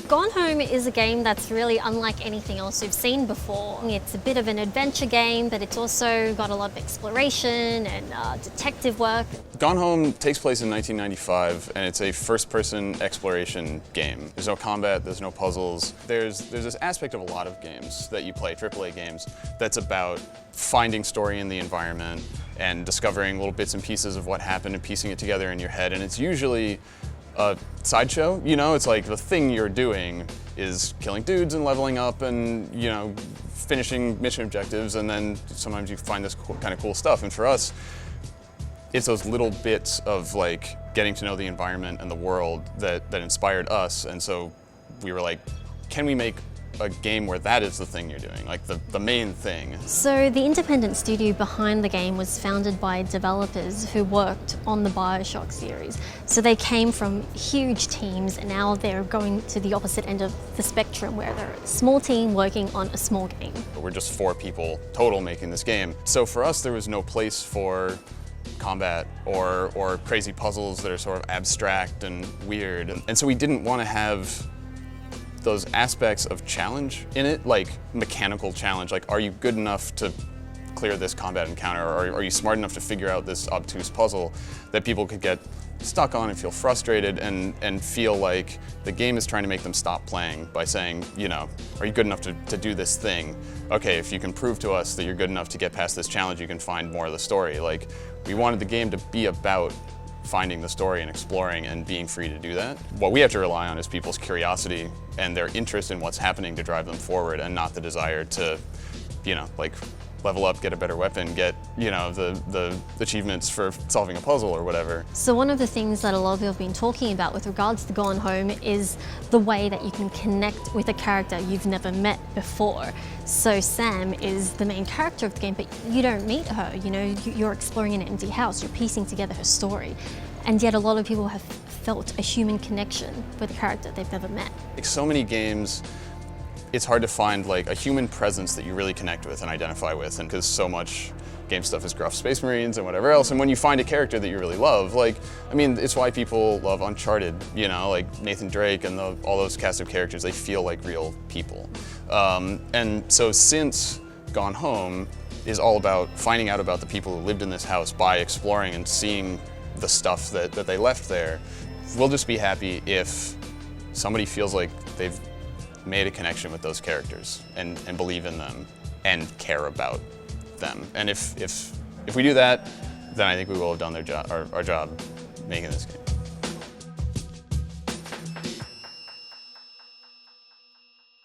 Gone Home is a game that's really unlike anything else we've seen before. It's a bit of an adventure game, but it's also got a lot of exploration and detective work. Gone Home takes place in 1995, and it's a first-person exploration game. There's no combat, there's no puzzles. There's this aspect of a lot of games that you play, AAA games, that's about finding story in the environment and discovering little bits and pieces of what happened and piecing it together in your head, and it's usually a sideshow, you know? It's like the thing you're doing is killing dudes and leveling up and, you know, finishing mission objectives, and then sometimes you find this kind of cool stuff. And for us, it's those little bits of like getting to know the environment and the world that inspired us. And so we were like, can we make a game where that is the thing you're doing, like the main thing? So the independent studio behind the game was founded by developers who worked on the BioShock series. So they came from huge teams, and now they're going to the opposite end of the spectrum, where they're a small team working on a small game. We're just 4 people total making this game. So for us, there was no place for combat or crazy puzzles that are sort of abstract and weird. And so we didn't want to have those aspects of challenge in it, like mechanical challenge, like are you good enough to clear this combat encounter, or are you smart enough to figure out this obtuse puzzle, that people could get stuck on and feel frustrated and feel like the game is trying to make them stop playing by saying, you know, are you good enough to do this thing? Okay, if you can prove to us that you're good enough to get past this challenge, you can find more of the story. Like, we wanted the game to be about finding the story and exploring and being free to do that. What we have to rely on is people's curiosity and their interest in what's happening to drive them forward, and not the desire to, you know, like level up, get a better weapon, get, you know, the achievements for solving a puzzle or whatever. So one of the things that a lot of people have been talking about with regards to Gone Home is the way that you can connect with a character you've never met before. So Sam is the main character of the game, but you don't meet her, you know, you're exploring an empty house, you're piecing together her story. And yet a lot of people have felt a human connection with a character they've never met. Like so many games, it's hard to find like a human presence that you really connect with and identify with, and because so much game stuff is gruff Space Marines and whatever else, and when you find a character that you really love, like, I mean, it's why people love Uncharted, you know, like Nathan Drake and all those cast of characters, they feel like real people. And so since Gone Home is all about finding out about the people who lived in this house by exploring and seeing the stuff that they left there, we'll just be happy if somebody feels like they've made a connection with those characters and believe in them and care about them. And if we do that, then I think we will have done our job making this game.